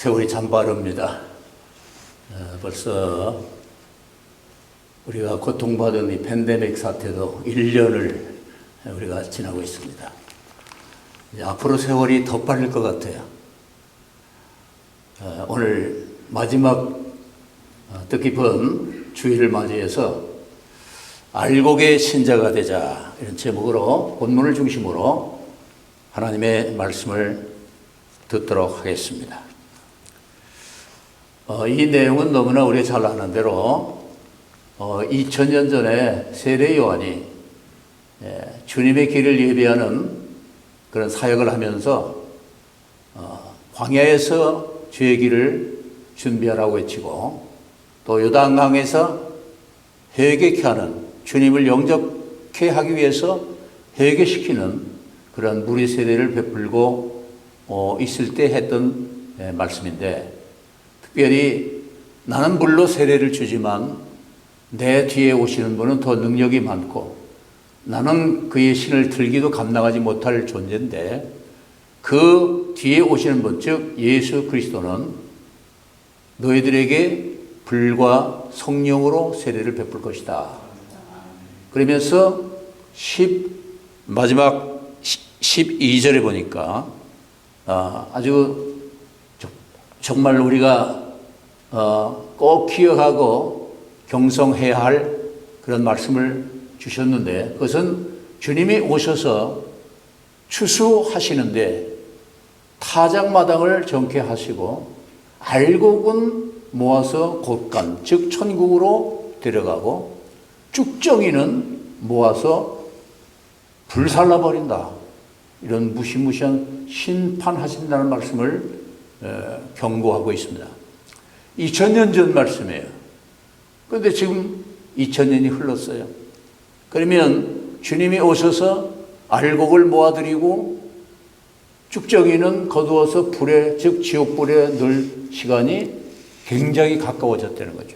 세월이 참 빠릅니다. 벌써 우리가 고통받은 이 팬데믹 사태도 1년을 우리가 지나고 있습니다. 이제 앞으로 세월이 더 빠를 것 같아요. 오늘 마지막 뜻깊은 주일을 맞이해서 알곡의 신자가 되자, 이런 제목으로 본문을 중심으로 하나님의 말씀을 듣도록 하겠습니다. 이 내용은 너무나 우리가 잘 아는 대로 2000년 전에 세례 요한이 주님의 길을 예비하는 그런 사역을 하면서 광야에서 주의 길을 준비하라고 외치고, 또 요단강에서 회개케 하는, 주님을 영접케 하기 위해서 회개시키는 그런 무리 세례를 베풀고 있을 때 했던 말씀인데, 특별히 나는 물로 세례를 주지만 내 뒤에 오시는 분은 더 능력이 많고 나는 그의 신을 들기도 감당하지 못할 존재인데, 그 뒤에 오시는 분, 즉 예수 그리스도는 너희들에게 불과 성령으로 세례를 베풀 것이다. 그러면서 마지막 12절에 보니까 아주 정말 우리가 꼭 기억하고 경성해야 할 그런 말씀을 주셨는데, 그것은 주님이 오셔서 추수하시는데 타작마당을 정케 하시고 알곡은 모아서 곳간, 즉 천국으로 데려가고 쭉정이는 모아서 불살라버린다. 이런 무시무시한 심판하신다는 말씀을 경고하고 있습니다. 2000년 전 말씀이에요. 그런데 지금 2000년이 흘렀어요. 그러면 주님이 오셔서 알곡을 모아드리고 쭉정이는 거두어서 불에, 즉 지옥불에 넣을 시간이 굉장히 가까워졌다는 거죠.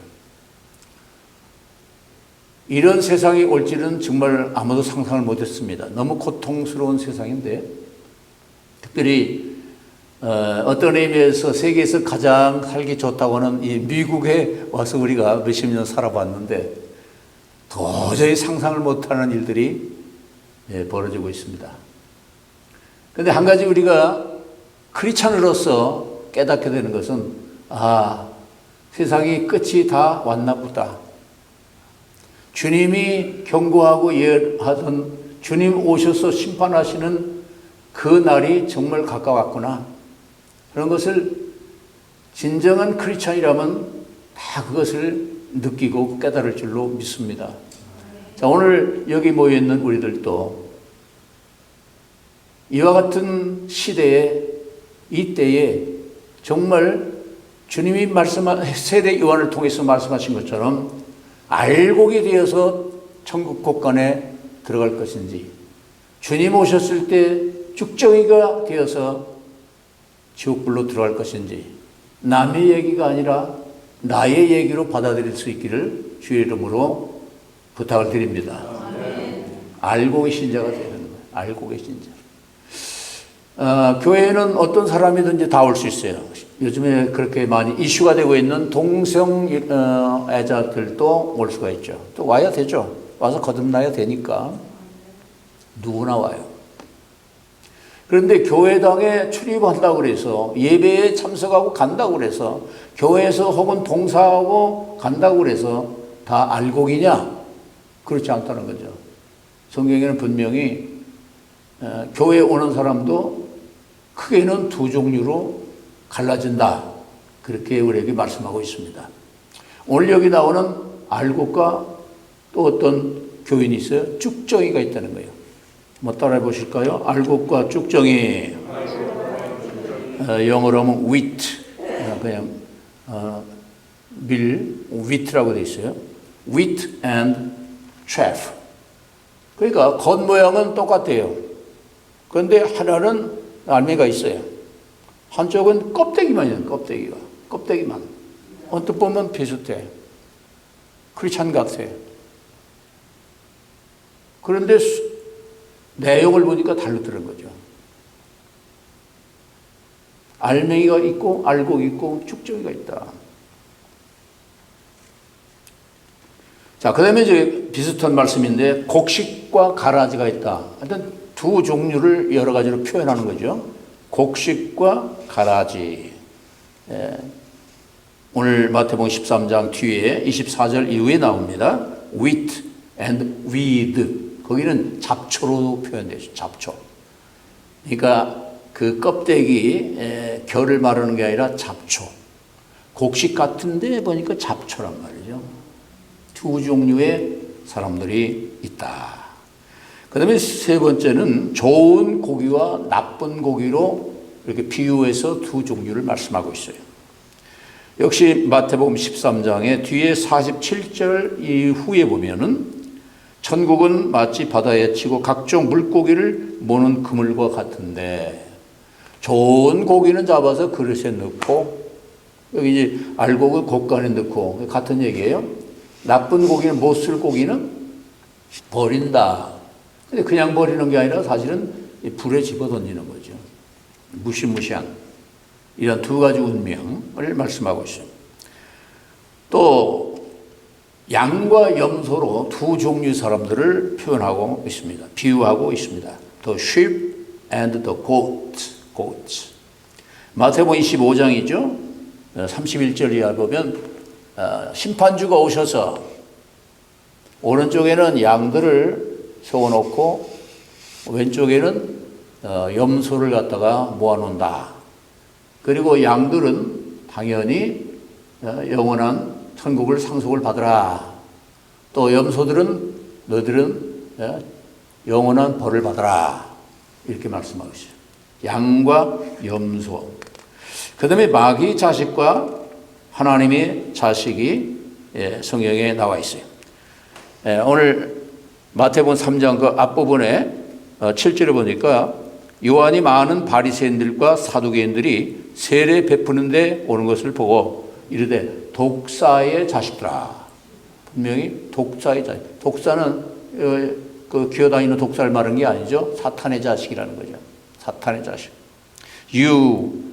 이런 세상이 올지는 정말 아무도 상상을 못했습니다. 너무 고통스러운 세상인데, 특별히 어떤 의미에서 세계에서 가장 살기 좋다고 하는 이 미국에 와서 우리가 몇십 년 살아봤는데 도저히 상상을 못하는 일들이 벌어지고 있습니다. 그런데 한 가지 우리가 크리스찬으로서 깨닫게 되는 것은, 세상이 끝이 다 왔나 보다. 주님이 경고하고 예언하던, 주님 오셔서 심판하시는 그 날이 정말 가까웠구나. 그런 것을 진정한 크리스찬이라면 다 그것을 느끼고 깨달을 줄로 믿습니다. 자, 오늘 여기 모여있는 우리들도 이와 같은 시대에, 이때에 정말 주님이 세례 요한을 통해서 말씀하신 것처럼 알곡이 되어서 천국 곳간에 들어갈 것인지, 주님 오셨을 때 쭉정이가 되어서 지옥불로 들어갈 것인지, 남의 얘기가 아니라 나의 얘기로 받아들일 수 있기를 주의 이름으로 부탁을 드립니다. 알곡의 신자가 되는 거예요. 알곡의 신자. 교회에는 어떤 사람이든지 다 올 수 있어요. 요즘에 그렇게 많이 이슈가 되고 있는 동성애자들도 올 수가 있죠. 또 와야 되죠. 와서 거듭나야 되니까 누구나 와요. 그런데 교회당에 출입한다고 그래서, 예배에 참석하고 간다고 그래서, 교회에서 혹은 봉사하고 간다고 그래서 다 알곡이냐? 그렇지 않다는 거죠. 성경에는 분명히 교회에 오는 사람도 크게는 두 종류로 갈라진다. 그렇게 우리에게 말씀하고 있습니다. 오늘 여기 나오는 알곡과 또 어떤 교인이 있어요? 쭉정이가 있다는 거예요. 한번 따라해 보실까요? 알곡과 쭉정이. 영어로 하면 wheat, 그냥 wheat라고 되어 있어요. wheat and chaff. 그러니까 겉모양은 똑같아요. 그런데 하나는 알매가 있어요. 한쪽은 껍데기만 있는, 껍데기만. 언뜻 보면 비슷해. 크리스찬 같아. 그런데 내용을 보니까 다르더라는 거죠. 알맹이가 있고 알곡이 있고 쭉정이가 있다. 자, 그 다음에 이제 비슷한 말씀인데 곡식과 가라지가 있다. 하여튼 두 종류를 여러 가지로 표현하는 거죠. 곡식과 가라지. 예. 오늘 마태복음 13장 뒤에 24절 이후에 나옵니다. wheat and weed. 거기는 잡초로 표현되죠. 잡초. 그러니까 그 껍데기 결을 말하는 게 아니라 잡초. 곡식 같은데 보니까 잡초란 말이죠. 두 종류의 사람들이 있다. 그 다음에 세 번째는 좋은 고기와 나쁜 고기로 이렇게 비유해서 두 종류를 말씀하고 있어요. 역시 마태복음 13장의 뒤에 47절 이후에 보면은 천국은 마치 바다에 치고 각종 물고기를 모는 그물과 같은데 좋은 고기는 잡아서 그릇에 넣고 여기 이제 알곡은 곶간에 넣고 같은 얘기예요. 나쁜 고기는 못 쓸 고기는 버린다. 근데 그냥 버리는 게 아니라 사실은 불에 집어 던지는 거죠. 무시무시한 이런 두 가지 운명을 말씀하고 있어요. 또 양과 염소로 두 종류 사람들을 표현하고 있습니다. 비유하고 있습니다. The sheep and the goats. 마태복음 25장이죠. 31절 이하 보면 심판주가 오셔서 오른쪽에는 양들을 세워놓고 왼쪽에는 염소를 갖다가 모아놓는다. 그리고 양들은 당연히 영원한 천국을 상속을 받으라. 또 염소들은 너희들은 영원한 벌을 받으라. 이렇게 말씀하고 있어요. 양과 염소. 그 다음에 마귀 자식과 하나님의 자식이 성경에 나와 있어요. 오늘 마태복음 3장 그 앞부분에 7절에 보니까 요한이 많은 바리새인들과 사두개인들이 세례 베푸는데 오는 것을 보고 이르되 독사의 자식들아. 분명히 독사의 자식. 독사는 그 기어다니는 독사를 말하는 게 아니죠. 사탄의 자식이라는 거죠. 사탄의 자식. You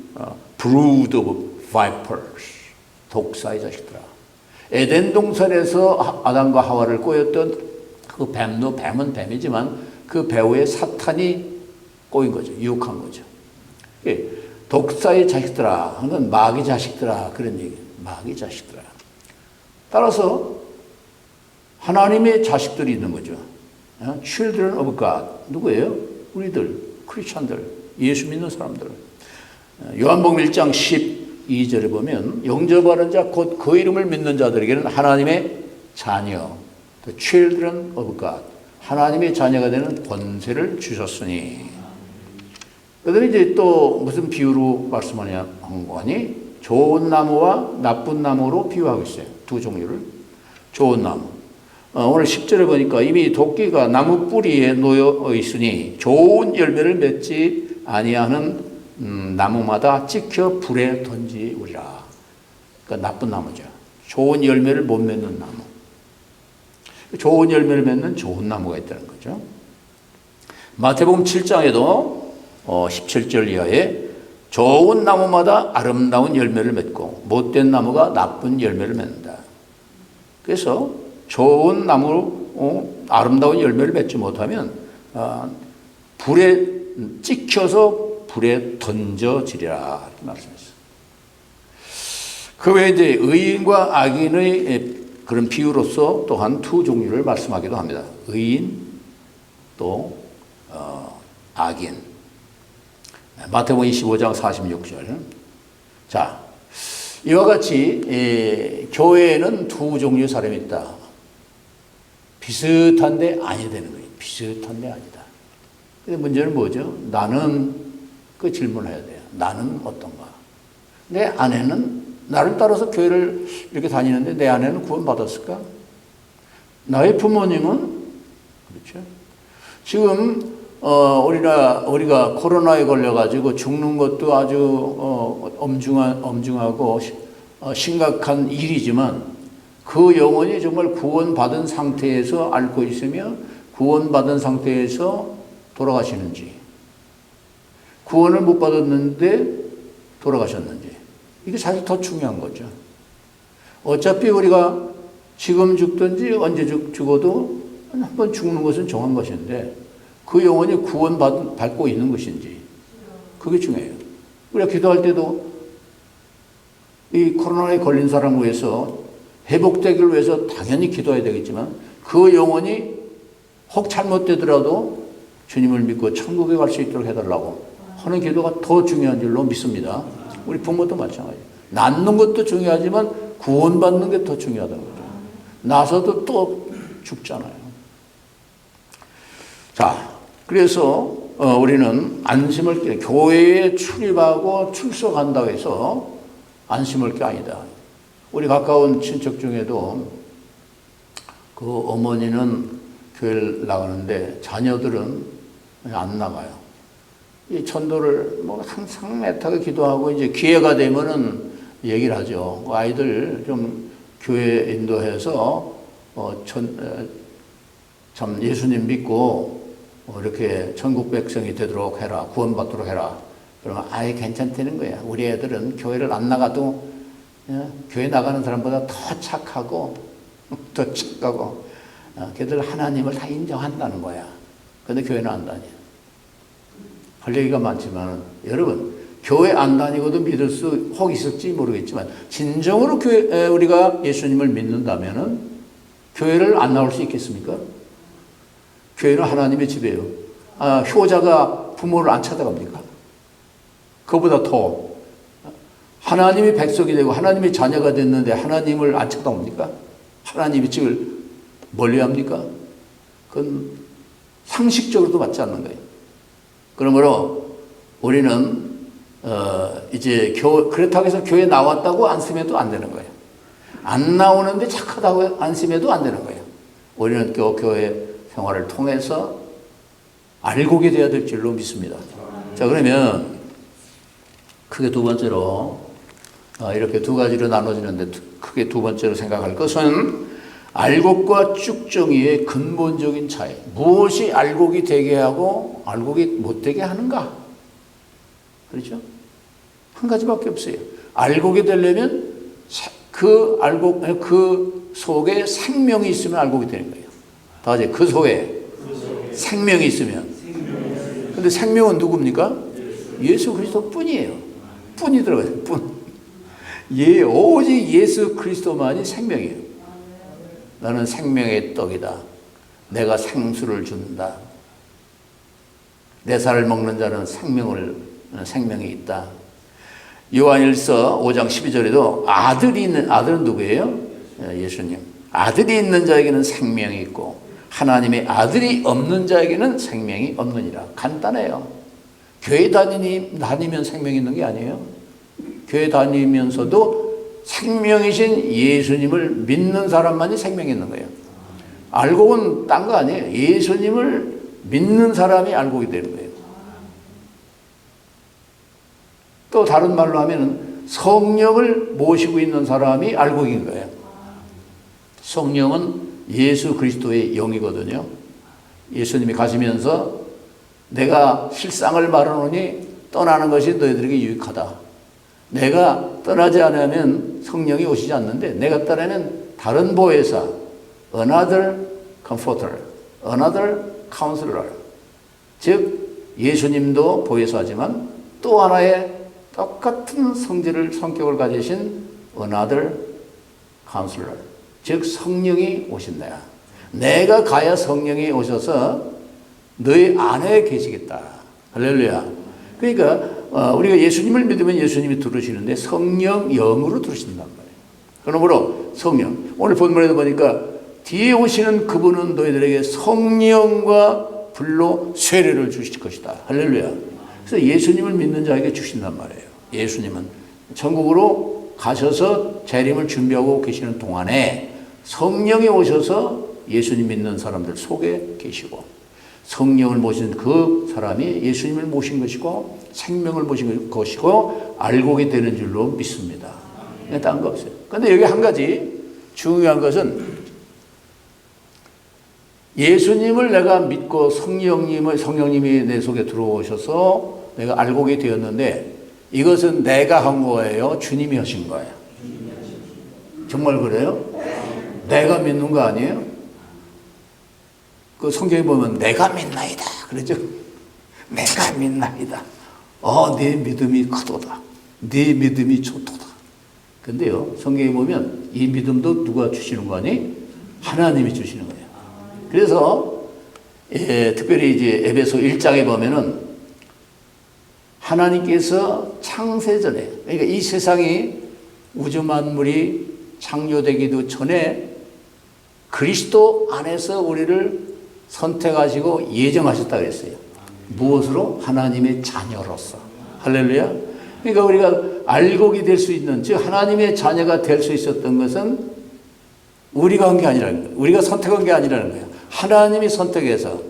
brood of vipers. 독사의 자식들아. 에덴 동산에서 아담과 하와를 꼬였던 그 뱀은 뱀이지만 그 배후에 사탄이 꼬인 거죠. 유혹한 거죠. 독사의 자식들아 하는 건 마귀 자식들아 그런 얘기예요. 마귀 자식들아. 따라서 하나님의 자식들이 있는 거죠. Children of God. 누구예요? 우리들, 크리스찬들, 예수 믿는 사람들. 요한복음 1장 12절에 보면 영접하는 자 곧 그 이름을 믿는 자들에게는 하나님의 자녀, the children of God. 하나님의 자녀가 되는 권세를 주셨으니. 그다음에 이제 또 무슨 비유로 말씀하냐 한 거니? 좋은 나무와 나쁜 나무로 비유하고 있어요. 두 종류를. 좋은 나무. 오늘 10절에 보니까 이미 도끼가 나무 뿌리에 놓여 있으니 좋은 열매를 맺지 아니하는 나무마다 찍혀 불에 던지우리라. 그러니까 나쁜 나무죠. 좋은 열매를 못 맺는 나무. 좋은 열매를 맺는 좋은 나무가 있다는 거죠. 마태복음 7장에도 17절 이하에 좋은 나무마다 아름다운 열매를 맺고 못된 나무가 나쁜 열매를 맺는다. 그래서 좋은 나무로 아름다운 열매를 맺지 못하면 불에 찍혀서 불에 던져지리라 이렇게 말씀했어요. 그 외에 이제 의인과 악인의 그런 비유로서 또한 두 종류를 말씀하기도 합니다. 의인 또 악인. 마태복음 25장 46절. 자, 이와 같이 교회에는 두 종류의 사람이 있다. 비슷한데 아니 되는 거예요. 비슷한데 아니다. 근데 문제는 뭐죠? 나는 그 질문을 해야 돼요. 나는 어떤가? 내 아내는 나를 따라서 교회를 이렇게 다니는데 내 아내는 구원받았을까? 나의 부모님은 그렇죠. 지금 우리가 코로나에 걸려가지고 죽는 것도 아주 엄중하고 심각한 일이지만 그 영혼이 정말 구원받은 상태에서 앓고 있으며 구원받은 상태에서 돌아가시는지 구원을 못 받았는데 돌아가셨는지. 이게 사실 더 중요한 거죠. 어차피 우리가 지금 죽든지 언제 죽어도 한 번 죽는 것은 정한 것인데 그 영혼이 구원받고 있는 것인지 그게 중요해요. 우리가 기도할 때도 이 코로나에 걸린 사람을 위해서 회복되기를 위해서 당연히 기도해야 되겠지만 그 영혼이 혹 잘못되더라도 주님을 믿고 천국에 갈 수 있도록 해달라고 하는 기도가 더 중요한 줄로 믿습니다. 우리 부모도 마찬가지예요. 낳는 것도 중요하지만 구원받는 게 더 중요하다는 거죠. 나서도 또 죽잖아요. 자, 그래서 우리는 안심을 깨, 교회에 출입하고 출석한다고 해서 안심을 게 아니다. 우리 가까운 친척 중에도 그 어머니는 교회를 나가는데 자녀들은 안 나가요. 이 전도를 뭐 항상 애타게 기도하고 이제 기회가 되면은 얘기를 하죠. 아이들 좀 교회 인도해서 참 예수님 믿고 이렇게 천국 백성이 되도록 해라, 구원받도록 해라. 그러면 아예 괜찮다는 거야. 우리 애들은 교회를 안 나가도 교회 나가는 사람보다 더 착하고 걔들 하나님을 다 인정한다는 거야. 근데 교회는 안 다녀. 할 얘기가 많지만 여러분 교회 안 다니고도 믿을 수 혹 있을지 모르겠지만 진정으로 우리가 예수님을 믿는다면은 교회를 안 나올 수 있겠습니까? 교회는 하나님의 집이에요. 효자가 부모를 안 찾아갑니까? 그보다 더 하나님의 백성이 되고 하나님의 자녀가 됐는데 하나님을 안 찾아옵니까? 하나님의 집을 멀리합니까? 그건 상식적으로도 맞지 않는 거예요. 그러므로 우리는 이제 그렇다고 해서 교회 나왔다고 안심해도 안 되는 거예요. 안 나오는데 착하다고 안심해도 안 되는 거예요. 우리는 교회 생활을 통해서 알고게 돼야 될 줄로 믿습니다. 자, 그러면 크게 두 번째로 이렇게 두 가지로 나눠지는데 크게 두 번째로 생각할 것은 알곡과 쭉정이의 근본적인 차이. 무엇이 알곡이 되게 하고 알곡이 못 되게 하는가? 그렇죠? 한 가지밖에 없어요. 알곡이 되려면 그 속에 생명이 있으면 알곡이 되는 거예요. 다 같이 그 속에 생명이 있으면. 근데 생명은 누굽니까? 예수 그리스도 뿐이에요. 뿐이 들어가요. 뿐. 오직 예수 그리스도만이 생명이에요. 나는 생명의 떡이다. 내가 생수를 준다. 내 살을 먹는 자는 생명이 있다. 요한일서 5장 12절에도 아들은 누구예요? 예수님. 아들이 있는 자에게는 생명이 있고 하나님의 아들이 없는 자에게는 생명이 없느니라. 간단해요. 교회 다니면 생명이 있는 게 아니에요. 교회 다니면서도 생명이신 예수님을 믿는 사람만이 생명이 있는 거예요. 알곡은 딴 거 아니에요. 예수님을 믿는 사람이 알곡이 되는 거예요. 또 다른 말로 하면 성령을 모시고 있는 사람이 알곡인 거예요. 성령은 예수 그리스도의 영이거든요. 예수님이 가시면서 내가 실상을 말하노니 떠나는 것이 너희들에게 유익하다. 내가 떠나지 않으면 성령이 오시지 않는데 내가 떠나면 다른 보혜사, another comforter, another counselor, 즉 예수님도 보혜사지만 또 하나의 똑같은 성격을 가지신 another counselor, 즉 성령이 오신다. 내가 가야 성령이 오셔서 너희 안에 계시겠다. 할렐루야. 그러니까 우리가 예수님을 믿으면 예수님이 들으시는데 성령 영으로 들으신단 말이에요. 그러므로 성령, 오늘 본문에도 보니까 뒤에 오시는 그분은 너희들에게 성령과 불로 세례를 주실 것이다. 할렐루야. 그래서 예수님을 믿는 자에게 주신단 말이에요. 예수님은 천국으로 가셔서 재림을 준비하고 계시는 동안에 성령이 오셔서 예수님 믿는 사람들 속에 계시고 성령을 모신 그 사람이 예수님을 모신 것이고 생명을 모신 것이고 알곡이 되는 줄로 믿습니다. 딴 거 없어요. 그런데 여기 한 가지 중요한 것은 예수님을 내가 믿고 성령님이 내 속에 들어오셔서 내가 알곡이 되었는데 이것은 내가 한 거예요? 주님이 하신 거예요? 정말 그래요? 내가 믿는 거 아니에요? 그 성경에 보면 내가 믿나이다 그러죠? 내가 믿나이다. 네 믿음이 크도다. 네 믿음이 좋도다. 근데요, 성경에 보면 이 믿음도 누가 주시는 거 아니? 하나님이 주시는 거예요. 그래서 특별히 이제 에베소 1장에 보면은 하나님께서 창세전에, 그러니까 이 세상이 우주 만물이 창조되기도 전에 그리스도 안에서 우리를 선택하시고 예정하셨다 그랬어요. 무엇으로? 하나님의 자녀로서. 할렐루야. 그러니까 우리가 알곡이 될 수 있는, 즉 하나님의 자녀가 될 수 있었던 것은 우리가 한 게 아니라는 거예요. 우리가 선택한 게 아니라는 거예요. 하나님이 선택해서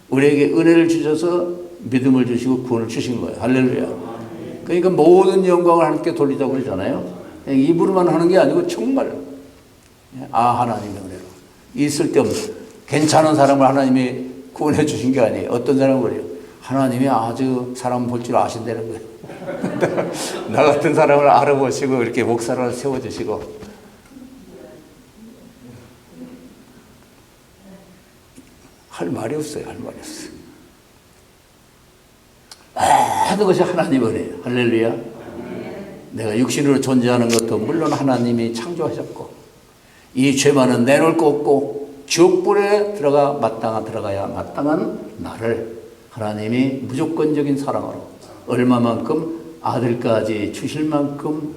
우리에게 은혜를 주셔서 믿음을 주시고 구원을 주신 거예요. 할렐루야. 그러니까 모든 영광을 하나님께 돌리자고 그러잖아요. 입으로만 하는 게 아니고 정말 하나님의 은혜로 있을 때 없는 괜찮은 사람을 하나님이 구원해 주신 게 아니에요. 어떤 사람은 그래요. 하나님이 아주 사람 볼 줄 아신다는 거예요. 나 같은 사람을 알아보시고 이렇게 목사를 세워주시고, 할 말이 없어요. 할 말이 없어요. 모든 것이 하나님 은혜예요. 할렐루야. 내가 육신으로 존재하는 것도 물론 하나님이 창조하셨고, 이 죄만은 내놓을 거 없고 지옥불에 들어가야 마땅한 나를 하나님이 무조건적인 사랑으로, 얼마만큼? 아들까지 주실 만큼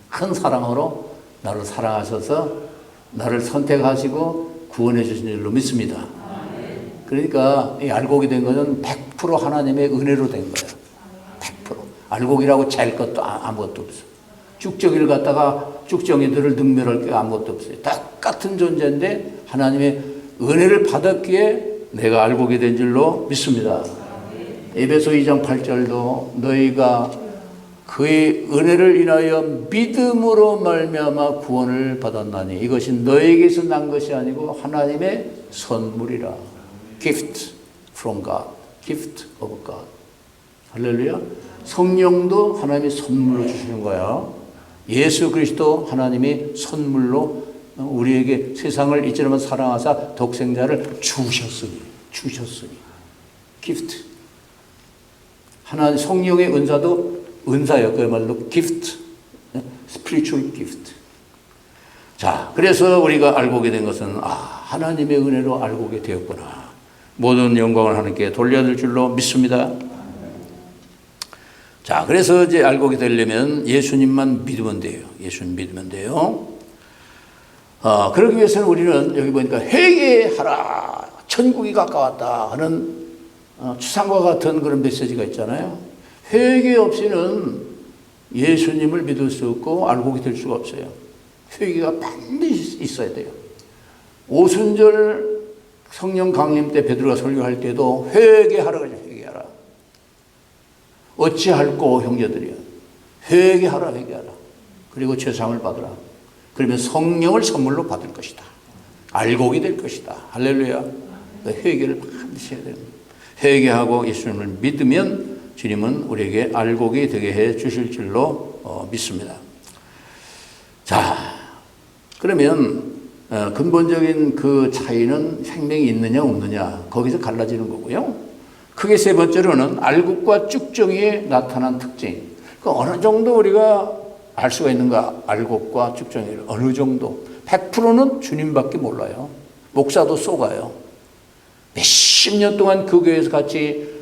큰 사랑으로 나를 사랑하셔서 나를 선택하시고 구원해 주신 줄로 믿습니다. 그러니까 이 알곡이 된 것은 100% 하나님의 은혜로 된 거예요. 100%. 알곡이라고 잘 것도 아무것도 없어요. 쭉정이를 갖다가 쭉정이들을 능멸할 게 아무것도 없어요. 똑같은 존재인데 하나님의 은혜를 받았기에 내가 알곡이 된 줄로 믿습니다. 에베소 2장 8절도 너희가 그의 은혜를 인하여 믿음으로 말미암아 구원을 받았나니 이것이 너에게서 난 것이 아니고 하나님의 선물이라. Gift from God. Gift of God. 할렐루야. 성령도 하나님이 선물로 주시는 거야. 예수 그리스도 하나님이 선물로 우리에게 세상을 이처럼 사랑하사 독생자를 주셨으니. Gift. 하나님 성령의 은사도 은사예요. 그야말로 gift. spiritual gift. 자, 그래서 우리가 알고게 된 것은 하나님의 은혜로 알고게 되었구나. 모든 영광을 하나님께 돌려야 될 줄로 믿습니다. 자, 그래서 이제 알고게 되려면 예수님만 믿으면 돼요. 예수님 믿으면 돼요. 그러기 위해서는 우리는 여기 보니까 회개하라. 천국이 가까웠다 하는 추상과 같은 그런 메시지가 있잖아요. 회개 없이는 예수님을 믿을 수 없고 알고게 될 수가 없어요. 회개가 반드시 있어야 돼요. 오순절 성령 강림 때 베드로가 설교할 때도 회개하라 그러죠. 회개하라. 어찌할꼬 형제들이여. 회개하라. 그리고 죄사함을 받으라. 그러면 성령을 선물로 받을 것이다. 알곡이 될 것이다. 할렐루야. 회개를 반드시 해야 됩니다. 회개하고 예수님을 믿으면 주님은 우리에게 알곡이 되게 해 주실 줄로 믿습니다. 자, 그러면 근본적인 그 차이는 생명이 있느냐 없느냐 거기서 갈라지는 거고요. 크게 세 번째로는 알곡과 쭉정이에 나타난 특징. 그 어느 정도 우리가 알 수가 있는가? 알곡과 쭉정이를 어느 정도? 100%는 주님밖에 몰라요. 목사도 속아요. 몇십 년 동안 그 교회에서 같이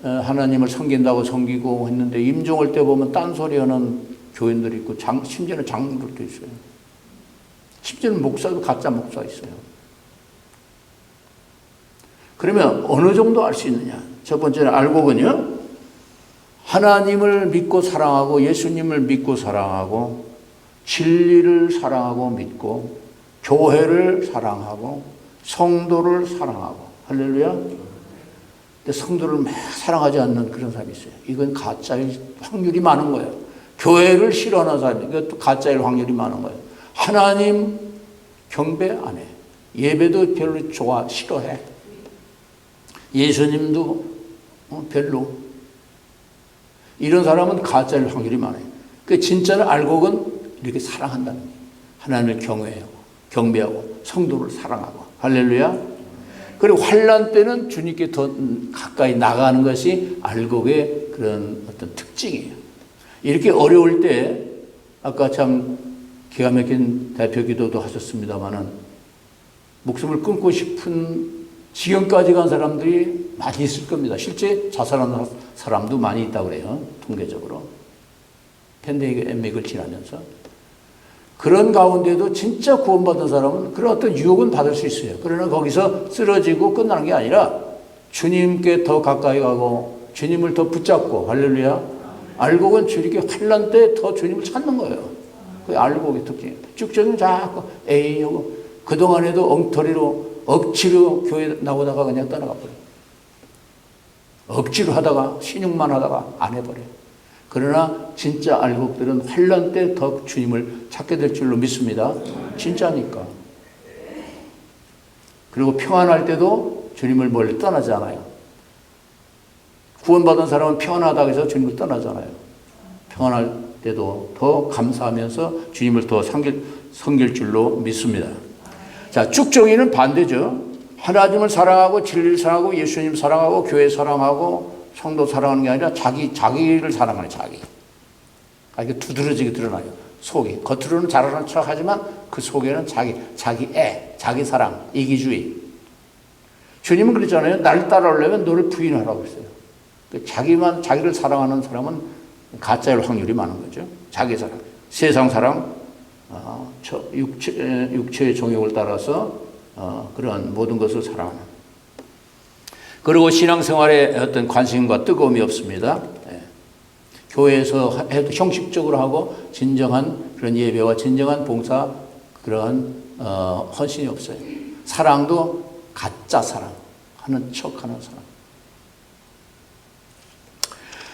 하나님을 섬긴다고 섬기고 했는데 임종할 때 보면 딴소리하는 교인들이 있고 심지어는 장로들도 있어요. 심지어는 목사도 가짜 목사 있어요. 그러면 어느 정도 알 수 있느냐? 첫 번째는 알곡은요, 하나님을 믿고 사랑하고 예수님을 믿고 사랑하고 진리를 사랑하고 믿고 교회를 사랑하고 성도를 사랑하고. 할렐루야. 근데 성도를 막 사랑하지 않는 그런 사람이 있어요. 이건 가짜일 확률이 많은 거예요. 교회를 싫어하는 사람, 이것도 가짜일 확률이 많은 거예요. 하나님 경배 안 해. 예배도 별로 싫어해. 예수님도 별로. 이런 사람은 가짜일 확률이 많아요. 그 진짜는 알곡은 이렇게 사랑한다는 거예요. 하나님을 경외하고 경배하고 성도를 사랑하고 할렐루야. 그리고 환난 때는 주님께 더 가까이 나가는 것이 알곡의 그런 어떤 특징이에요. 이렇게 어려울 때 아까 참 기가 막힌 대표 기도도 하셨습니다마는 목숨을 끊고 싶은 지경까지 간 사람들이 많이 있을 겁니다. 실제 자살하는 사람도 많이 있다고 그래요. 통계적으로. 팬데믹을 지나면서. 그런 가운데도 진짜 구원받은 사람은 그런 어떤 유혹은 받을 수 있어요. 그러나 거기서 쓰러지고 끝나는 게 아니라 주님께 더 가까이 가고 주님을 더 붙잡고 할렐루야. 알곡은 이렇게 환난 때 더 주님을 찾는 거예요. 그게 알곡의 특징이에요. 쭉저는 자꾸 에이 하고 그동안에도 엉터리로 억지로 교회 나오다가 그냥 떠나가 버려요. 억지로 하다가 신용만 하다가 안 해버려요. 그러나 진짜 알곡들은 환난 때 더 주님을 찾게 될 줄로 믿습니다. 진짜니까. 그리고 평안할 때도 주님을 멀리 떠나지 않아요. 구원받은 사람은 평안하다고 해서 주님을 떠나잖아요. 평안할 때도 더 감사하면서 주님을 더 섬길 줄로 믿습니다. 자, 쭉정이는 반대죠. 하나님을 사랑하고 진리를 사랑하고 예수님 사랑하고 교회 사랑하고 성도 사랑하는 게 아니라 자기를 사랑하는 자기. 이게 두드러지게 드러나요. 속이. 겉으로는 잘하는 척 하지만 그 속에는 자기 사랑, 이기주의. 주님은 그랬잖아요. 날 따라오려면 너를 부인하라고 했어요. 자기를 사랑하는 사람은 가짜일 확률이 많은 거죠. 자기 사랑. 세상 사랑, 육체의 정욕을 따라서 그런 모든 것을 사랑하는. 그리고 신앙생활에 어떤 관심과 뜨거움이 없습니다. 교회에서 해도 형식적으로 하고 진정한 그런 예배와 진정한 봉사 그런 헌신이 없어요. 사랑도 가짜 사랑, 하는 척하는 사랑.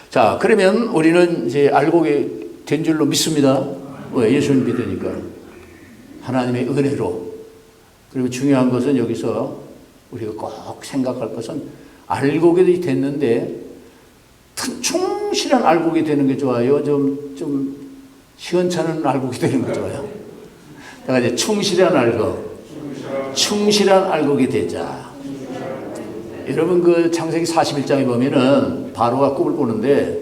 자, 그러면 우리는 이제 알곡이 된 줄로 믿습니다. 왜? 예수님 믿으니까. 하나님의 은혜로. 그리고 중요한 것은 여기서 우리가 꼭 생각할 것은 알곡이 됐는데 충실한 알곡이 되는 게 좋아요? 좀 시원찮은 알곡이 되는 게 좋아요? 내가 이제 충실한 알곡이 되자. 여러분 그 창세기 41장에 보면은 바로가 꿈을 꾸는데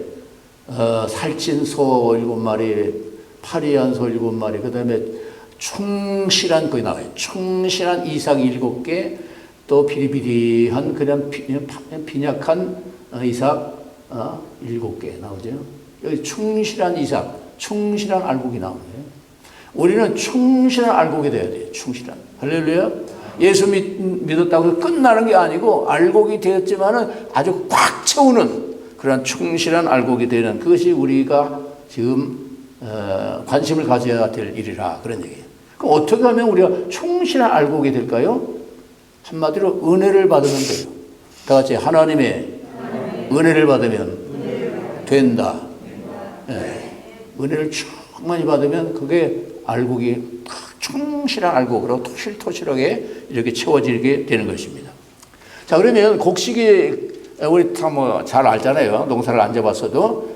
살찐 소 7마리, 파리한 소 7마리, 그 다음에 충실한 거기 나와요. 충실한 이삭 7개, 또 비리비리한 그냥 빈약한 이삭 7개 나오죠. 여기 충실한 이삭, 충실한 알곡이 나오네요. 우리는 충실한 알곡이 돼야 돼요. 충실한. 할렐루야. 예수 믿었다고 해서 끝나는 게 아니고 알곡이 되었지만은 아주 꽉 채우는 그런 충실한 알곡이 되는 그것이 우리가 지금 관심을 가져야 될 일이라 그런 얘기예요. 그럼 어떻게 하면 우리가 충실한 알곡이 될까요? 한마디로 은혜를 받으면 돼요. 다 같이 하나님의 은혜를 받으면 된다. 네. 은혜를 충만히 받으면 그게 알곡이 충실한 알곡으로 토실토실하게 이렇게 채워지게 되는 것입니다. 자, 그러면 곡식이 우리 다 뭐 잘 알잖아요. 농사를 안 잡았어도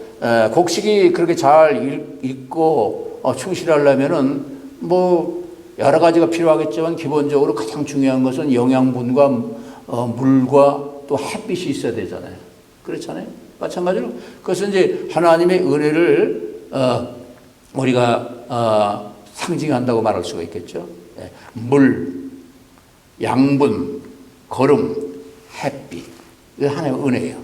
곡식이 그렇게 잘 익고 충실하려면은 뭐 여러 가지가 필요하겠지만 기본적으로 가장 중요한 것은 영양분과 물과 또 햇빛이 있어야 되잖아요. 그렇잖아요. 마찬가지로 그것은 이제 하나님의 은혜를 우리가 상징한다고 말할 수가 있겠죠. 물, 양분, 거름, 햇빛. 이게 하나의 은혜예요.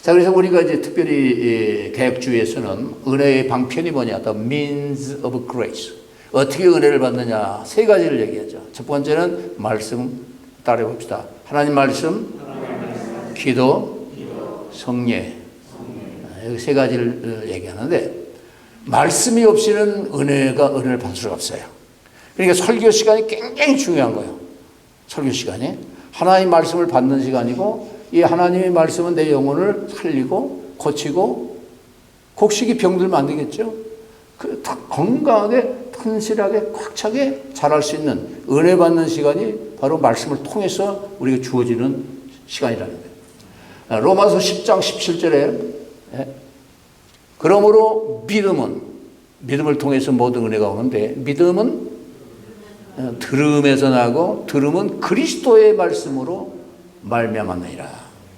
자, 그래서 우리가 이제 특별히 개혁주의에서는 은혜의 방편이 뭐냐? The means of grace. 어떻게 은혜를 받느냐? 세 가지를 얘기하죠. 첫 번째는 말씀 따라 봅시다. 하나님 말씀, 기도, 성례. 여기 세 가지를 얘기하는데 말씀이 없이는 은혜를 받을 수가 없어요. 그러니까 설교 시간이 굉장히 중요한 거예요. 설교 시간이. 하나님의 말씀을 받는 시간이고 이 하나님의 말씀은 내 영혼을 살리고 고치고 곡식이 병들면 안 되겠죠. 건강하게 튼실하게 꽉 차게 자랄 수 있는 은혜 받는 시간이 바로 말씀을 통해서 우리가 주어지는 시간이라는 거예요. 로마서 10장 17절에 그러므로 믿음을 통해서 모든 은혜가 오는데 믿음은 들음에서 나고 들음은 그리스도의 말씀으로 말미암았느니라.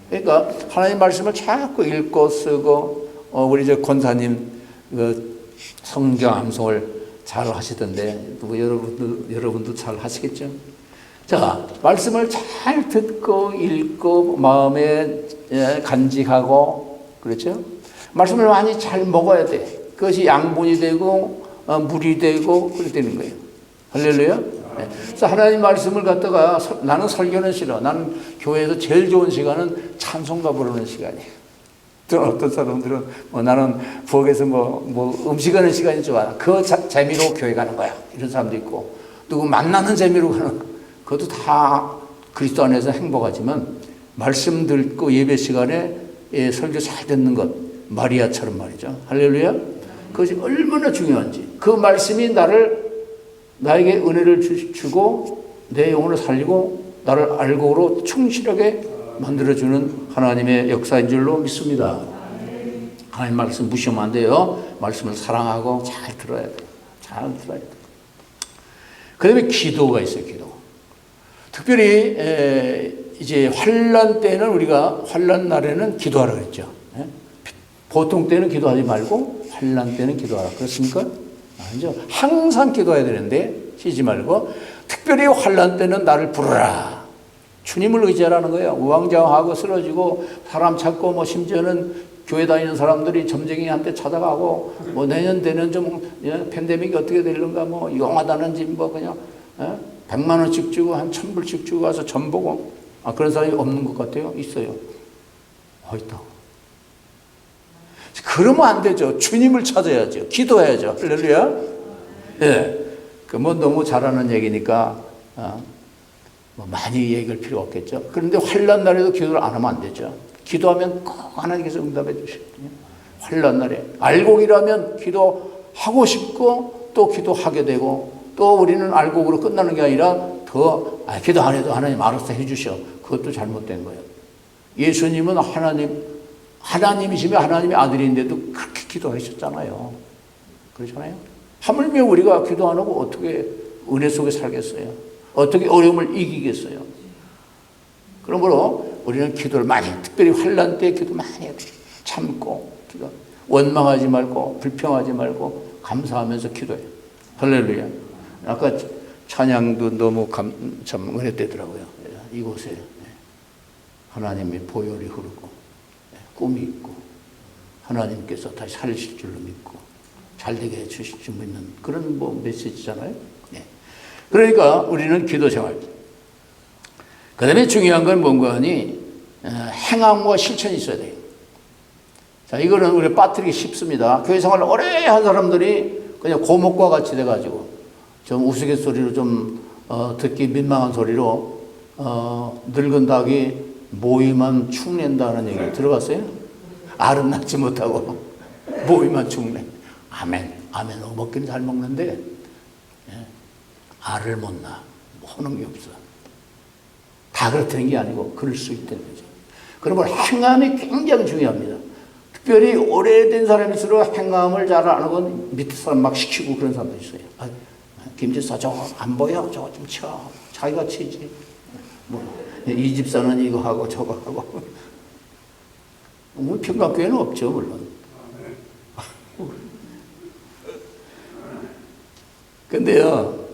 그러니까 하나님 말씀을 자꾸 읽고 쓰고 우리 저 권사님 그 성경 암송을 잘 하시던데 여러분도 잘 하시겠죠? 자, 말씀을 잘 듣고 읽고 마음에 간직하고 그렇죠? 말씀을 많이 잘 먹어야 돼. 그것이 양분이 되고 물이 되고 그렇게 되는 거예요. 할렐루야. 네. 그래서 하나님 말씀을 갖다가 나는 설교는 싫어. 나는 교회에서 제일 좋은 시간은 찬송가 부르는 시간이에요. 또 어떤 사람들은 나는 부엌에서 음식하는 시간이 좋아. 그 재미로 교회 가는 거야. 이런 사람도 있고 누구 만나는 재미로 가는 거. 그것도 다 그리스도 안에서 행복하지만 말씀 듣고 예배 시간에 설교 잘 듣는 것 마리아처럼 말이죠. 할렐루야. 그것이 얼마나 중요한지 그 말씀이 나에게 은혜를 주고 내 영혼을 살리고 나를 알고로 충실하게 만들어주는 하나님의 역사인 줄로 믿습니다. 하나님 말씀 무시하면 안 돼요. 말씀을 사랑하고 잘 들어야 돼요. 잘 들어야 돼요. 그 다음에 기도가 있어요. 기도. 특별히 이제 환난 때는 우리가 환난 날에는 기도하라 그랬죠. 보통 때는 기도하지 말고 환난 때는 기도하라. 그렇습니까? 아니죠. 항상 기도해야 되는데 쉬지 말고 특별히 환난 때는 나를 부르라. 주님을 의지하라는 거예요. 우왕좌왕하고 쓰러지고 사람 찾고 심지어는 교회 다니는 사람들이 점쟁이한테 찾아가고 내년 되는 좀 팬데믹이 어떻게 되는가 용하다는지 그냥 100만 원씩 주고 한 1000불씩 주고 가서 점 보고 그런 사람이 없는 것 같아요? 있어요. 있다. 그러면 안 되죠. 주님을 찾아야죠. 기도해야죠. 할렐루야. 예. 너무 잘하는 얘기니까 많이 얘기할 필요 없겠죠. 그런데 환난 날에도 기도를 안 하면 안 되죠. 기도하면 꼭 하나님께서 응답해 주시거든요. 환난 날에 알곡이라면 기도하고 싶고 또 기도하게 되고 또 우리는 알곡으로 끝나는 게 아니라 더 기도 안 해도 하나님 알아서 해주셔. 그것도 잘못된 거예요. 예수님은 하나님이시며 하나님의 아들인데도 그렇게 기도하셨잖아요. 그렇잖아요. 하물며 우리가 기도 안 하고 어떻게 은혜 속에 살겠어요? 어떻게 어려움을 이기겠어요? 그러므로 우리는 기도를 많이, 특별히 환난 때 기도 많이 해야 돼요. 참고 기도. 원망하지 말고 불평하지 말고 감사하면서 기도해요. 할렐루야. 아까 찬양도 너무 참 은혜되더라고요. 이곳에 하나님의 보혈이 흐르고 꿈이 있고 하나님께서 다시 살리실 줄로 믿고 잘되게 해주실 줄 믿는 그런 메시지잖아요. 그러니까 우리는 기도 생활. 그 다음에 중요한 건 뭔가 하니 행함과 실천이 있어야 돼요. 자, 이거는 우리 빠뜨리기 쉽습니다. 교회 생활을 오래 한 사람들이 그냥 고목과 같이 돼가지고 좀 우스갯소리로 좀 듣기 민망한 소리로 늙은 닭이 모이만 축낸다는 얘기 들어봤어요? 알은 낳지 못하고 모이만 축내. 아멘. 먹기는 잘 먹는데 알을 못 낳아. 하는 게 없어. 다 그렇다는 게 아니고 그럴 수 있다는 거죠. 그러면 행함이 굉장히 중요합니다. 특별히 오래된 사람일수록 행함을 잘 안 하고 밑에 사람 막 시키고 그런 사람도 있어요. 김집사 저거 안 보여? 저거 좀 쳐. 자기가 치지. 이 집사는 이거 하고 저거 하고. 평강교회는 없죠, 물론. 근데요,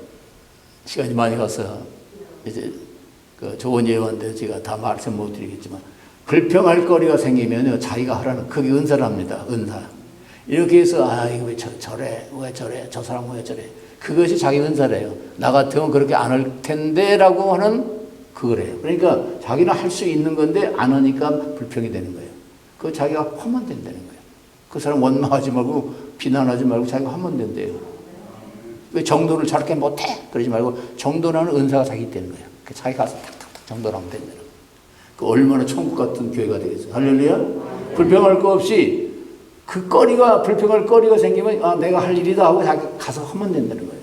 시간이 많이 가서 이제 좋은 예언인데 제가 다 말씀 못 드리겠지만 불평할 거리가 생기면 자기가 하라는 그게 은사랍니다. 은사. 이렇게 해서 이거 왜 저래? 왜 저래? 저 사람 왜 저래? 그것이 자기 은사래요. 나 같으면 그렇게 안 할 텐데라고 하는 그거래요. 그러니까 자기는 할 수 있는 건데 안 하니까 불평이 되는 거예요. 그 자기가 하면 된다는 거예요. 그 사람 원망하지 말고 비난하지 말고 자기가 하면 된대요. 왜 정도를 저렇게 못해? 그러지 말고 정도라는 은사가 자기 있다는 거예요. 자기가 가서 탁탁탁 정도를 하면 된다는 거예요. 그 얼마나 천국 같은 교회가 되겠어요. 할렐루야. 불평할 거 없이 그 불평할 거리가 생기면 내가 할 일이다 하고 자기 가서 하면 된다는 거예요.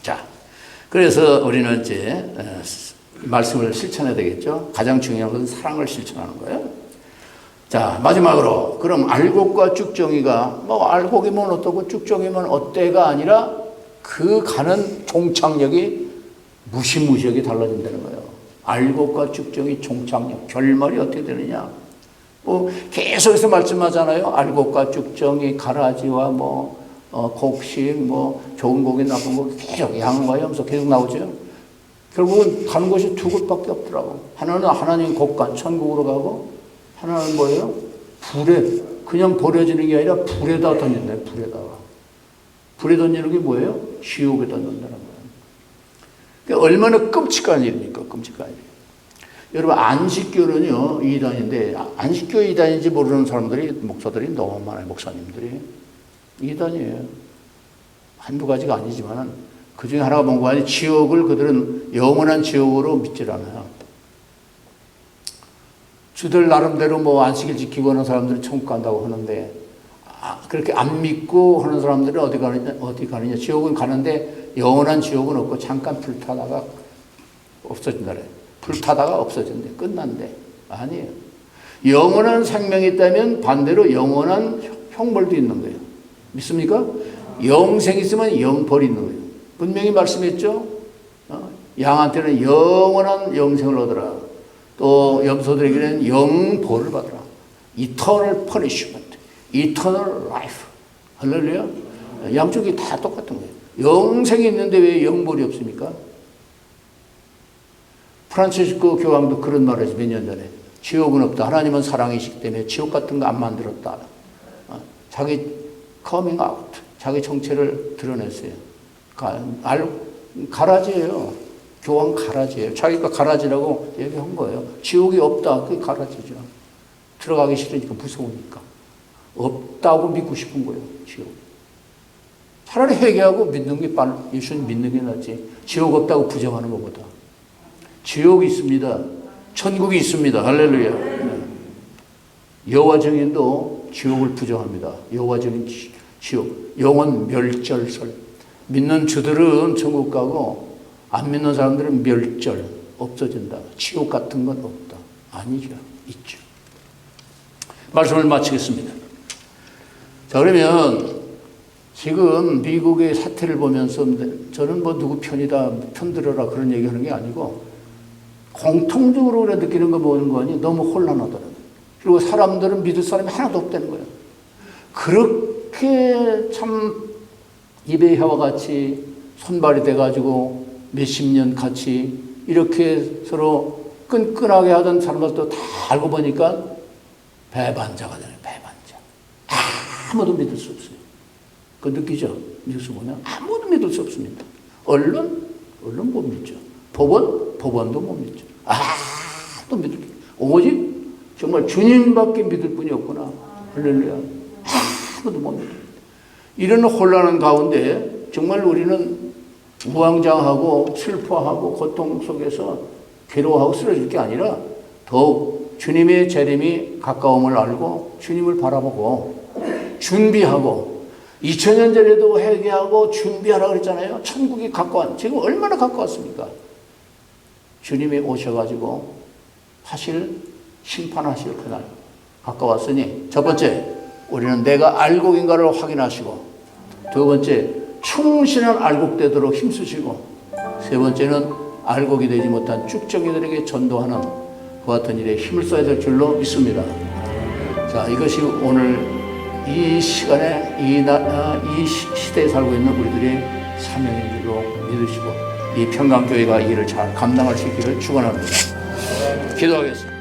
자, 그래서 우리는 이제 말씀을 실천해야 되겠죠. 가장 중요한 것은 사랑을 실천하는 거예요. 자, 마지막으로 그럼 알곡과 쭉정이가 뭐 알곡이면 어떻고 쭉정이면 어때가 아니라 그 가는 종착역이 무시무시하게 달라진다는 거예요. 알곡과 쭉정이 종착역, 결말이 어떻게 되느냐. 뭐 계속해서 말씀하잖아요. 알곡과 쭉정이, 가라지와 뭐 곡식, 뭐 좋은 고기, 나쁜 고기 계속 양과 염소 계속 나오죠. 결국은 가는 곳이 두 곳밖에 없더라고. 하나는 하나님 곡간 천국으로 가고, 하나는 뭐예요? 불에, 그냥 버려지는 게 아니라 불에다 던진다. 불에다가. 불에 던지는 게 뭐예요? 지옥에 던진다는 거예요. 그러니까 얼마나 끔찍한 일입니까? 끔찍한 일. 여러분, 안식교는요, 이단인데, 안식교 이단인지 모르는 사람들이, 목사들이 너무 많아요. 목사님들이. 이단이에요. 한두 가지가 아니지만, 그 중에 하나가 뭔가 아니 지옥을 그들은 영원한 지옥으로 믿질 않아요. 주들 나름대로 뭐 안식일 지키고 하는 사람들은 천국 간다고 하는데, 그렇게 안 믿고 하는 사람들은 어디 가느냐. 지옥은 가는데 영원한 지옥은 없고 잠깐 불타다가 없어진다 그래. 불타다가 없어진대. 끝난대. 아니에요. 영원한 생명이 있다면 반대로 영원한 형벌도 있는 거예요. 믿습니까? 영생이 있으면 영벌이 있는 거예요. 분명히 말씀했죠. 양한테는 영원한 영생을 얻어라. 또 염소들에게는 영벌을 받으라. Eternal punishment, eternal life. 할렐루야. 양쪽이 다 똑같은 거예요. 영생이 있는데 왜 영벌이 없습니까? 프란치스코 교황도 그런 말을 했지, 몇 년 전에. 지옥은 없다. 하나님은 사랑이시기 때문에 지옥 같은 거 안 만들었다. 자기 coming out, 자기 정체를 드러냈어요. 가라지예요. 교황 가라지예요. 자기가 가라지라고 얘기한 거예요. 지옥이 없다. 그게 가라지죠. 들어가기 싫으니까, 무서우니까. 없다고 믿고 싶은 거예요. 지옥. 차라리 회개하고 믿는 게 예수님 믿는 게 낫지. 지옥 없다고 부정하는 것보다. 지옥이 있습니다. 천국이 있습니다. 할렐루야. 여호와 증인도 지옥을 부정합니다. 여호와 증인 지옥. 영원 멸절설. 믿는 주들은 천국 가고 안 믿는 사람들은 멸절, 없어진다. 지옥 같은 건 없다. 아니죠. 있죠. 말씀을 마치겠습니다. 자, 그러면 지금 미국의 사태를 보면서 저는 뭐 누구 편들어라 그런 얘기하는 게 아니고 공통적으로 우리가 느끼는 거 보는 거 아니에요. 너무 혼란하더라고요. 그리고 사람들은 믿을 사람이 하나도 없다는 거예요. 그렇게 참 입의 혀와 같이 손발이 돼가지고 몇십 년 같이 이렇게 서로 끈끈하게 하던 사람들도 다 알고 보니까 배반자가 되네. 배반자. 아무도 믿을 수 없어요. 그거 느끼죠? 뉴스 보면 아무도 믿을 수 없습니다. 언론 못 믿죠. 법원도 못 믿죠. 아무도 믿을 게 오직 정말 주님밖에 믿을 분이 없구나. 할렐루야. 아무도 못 믿습니다. 이런 혼란한 가운데 정말 우리는 우왕좌왕하고 슬퍼하고 고통 속에서 괴로워하고 쓰러질 게 아니라 더욱 주님의 재림이 가까움을 알고 주님을 바라보고 준비하고 2000년 전에도 회개하고 준비하라 그랬잖아요. 천국이 지금 얼마나 가까웠습니까? 주님이 오셔가지고 심판하실 그날 가까웠으니 첫 번째 우리는 내가 알곡인가를 확인하시고 두 번째 충실한 알곡되도록 힘쓰시고 세 번째는 알곡이 되지 못한 쭉정이들에게 전도하는 그 같은 일에 힘을 써야 될 줄로 믿습니다. 자, 이것이 오늘 이 시간에 이 시대에 살고 있는 우리들의 사명인 줄로 믿으시고 이 평강교회가 이 일을 잘 감당할 수 있기를 축원합니다. 기도하겠습니다.